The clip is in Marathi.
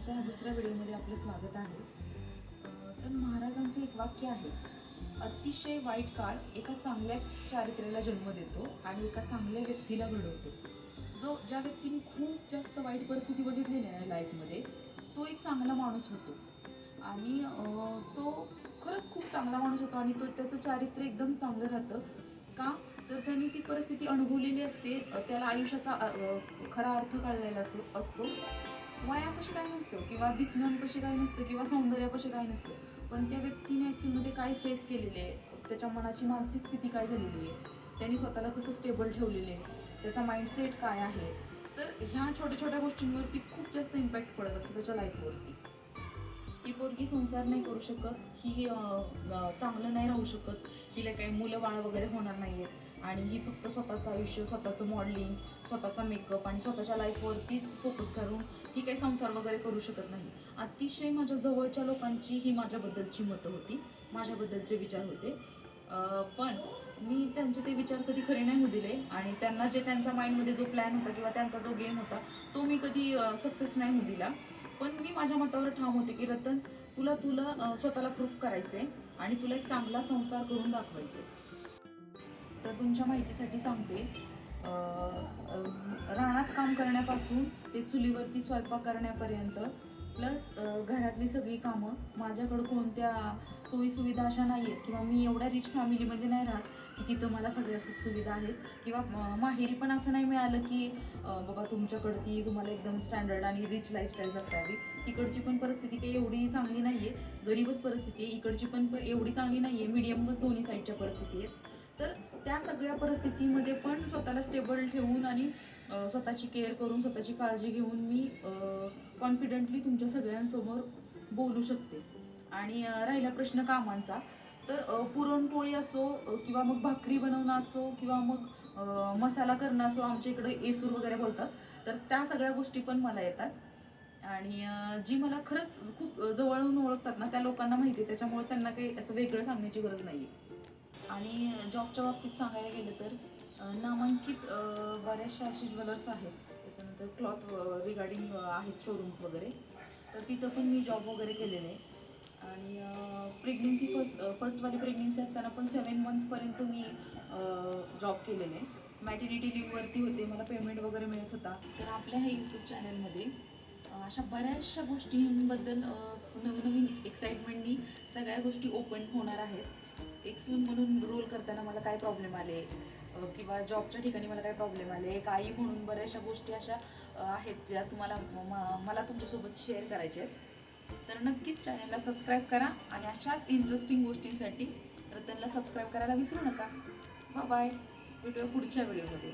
आजच्या दुसऱ्या व्हिडिओमध्ये आपलं स्वागत आहे. तर महाराजांचं एक वाक्य आहे, अतिशय वाईट काळ एका चांगल्या चारित्र्याला जन्म देतो आणि एका चांगल्या व्यक्तीला घडवतो. ज्या व्यक्तीने खूप जास्त वाईट परिस्थिती बघितलेली आहे लाईफमध्ये, तो एक चांगला माणूस होतो आणि तो खरंच खूप चांगला माणूस होतो आणि त्याचं चारित्र्य एकदम चांगलं राहतं. का तर त्यांनी ती परिस्थिती अनुभवलेली असते, त्याला आयुष्याचा खरा अर्थ कळलेला असतो. वयापाशी काय नसतं किंवा दिसण्यापाशी काय नसतं किंवा सौंदर्यापाशी काय नसतं, पण त्या व्यक्तीने ॲक्च्युअलमध्ये काय फेस केलेले आहे, त्याच्या मनाची मानसिक स्थिती काय झालेली आहे, त्यांनी स्वतःला कसं स्टेबल ठेवलेले आहे, त्याचा माइंडसेट काय आहे. तर ह्या छोट्या छोट्या गोष्टींवरती खूप जास्त इम्पॅक्ट पडत असतो त्याच्या लाईफवरती. ही पोरगी संसार नाही करू शकत, ही चांगलं नाही राहू शकत, हिला काही मुलं बाळ वगैरे होणार नाही आहेत आणि ही फक्त स्वतःचं आयुष्य, स्वतःचं मॉडेलिंग, स्वतःचा मेकअप आणि स्वतःच्या लाईफवरतीच फोकस करून ही काही संसार वगैरे करू शकत नाही. अतिशय माझ्या जवळच्या लोकांची ही माझ्याबद्दलची मतं होती, माझ्याबद्दलचे विचार होते. पण मी त्यांचे ते विचार कधी खरे नाही होऊ दिले आणि त्यांना जे त्यांच्या माइंडमध्ये जो प्लॅन होता किंवा त्यांचा जो गेम होता तो मी कधी सक्सेस नाही होऊ दिला. पण मी माझ्या मतावर ठाम होते की रतन, तुला स्वतःला प्रूफ करायचं आहे आणि तुला एक चांगला संसार करून दाखवायचा आहे. तर तुमच्या माहितीसाठी सांगते, रानात काम करण्यापासून ते चुलीवरती स्वयंपाक करण्यापर्यंत प्लस घरातली सगळी कामं, माझ्याकडं कोणत्या सोयीसुविधा अशा नाही आहेत किंवा मी एवढ्या रिच फॅमिलीमध्ये नाही राहत की तिथं मला सगळ्या सुखसुविधा आहेत किंवा माहेरी पण असं नाही मिळालं की बाबा तुमच्याकडं तुम्हाला एकदम स्टँडर्ड आणि रिच लाईफस्टाईल जगतावी. तिकडची पण परिस्थिती काही एवढी चांगली नाही आहे, गरीबच परिस्थिती आहे. इकडची पण एवढी चांगली नाही आहे, मिडियमच दोन्ही साईडच्या परिस्थिती आहेत. तर त्या सगळ्या परिस्थितीमध्ये पण स्वतःला स्टेबल ठेवून आणि स्वतःची केअर करून, स्वतःची काळजी घेऊन मी कॉन्फिडेंटली तुमच्या सगळ्यांसमोर बोलू शकते. आणि राहिला प्रश्न कामांचा, तर पुरणपोळी असो किंवा मग भाकरी बनवणं असो किंवा मग मसाला करणं असो, आमच्या इकडे एसूर वगैरे बोलतात, तर त्या सगळ्या गोष्टी पण मला येतात. आणि जी मला खरंच खूप जवळून ओळखतात ना, त्या लोकांना माहिती आहे, त्याच्यामुळे त्यांना काही असं वेगळं सांगण्याची गरज नाही आहे. आणि जॉबच्या बाबतीत सांगायला गेलं तर नामांकित बऱ्याचशा अशी ज्वेलर्स आहेत, त्याच्यानंतर क्लॉथ रिगार्डिंग आहेत शोरूम्स वगैरे, तर तिथं पण मी जॉब वगैरे केलेलं आहे. आणि प्रेग्नेन्सी फर्स्टवाली प्रेग्नेन्सी असताना पण 7 मंथपर्यंत मी जॉब केलेलं आहे. मॅटर्निटी लिव्हवरती होते, मला पेमेंट वगैरे मिळत होता. तर आपल्या ह्या यूट्यूब चॅनलमध्ये अशा बऱ्याचशा गोष्टींबद्दल नवनवीन एक्साइटमेंटनी सगळ्या गोष्टी ओपन होणार आहेत. एक सून म्हणून रोल करताना मला काय प्रॉब्लेम आले किंवा जॉबच्या ठिकाणी मला काय प्रॉब्लेम आले, एक आई म्हणून बऱ्याचशा गोष्टी अशा आहेत ज्या तुम्हाला मला तुमच्यासोबत शेअर करायच्या आहेत. तर नक्कीच चॅनलला सबस्क्राईब करा आणि अशाच इंटरेस्टिंग गोष्टींसाठी रतनला सबस्क्राईब करायला विसरू नका. बाय, भेटूया पुढच्या व्हिडिओमध्ये.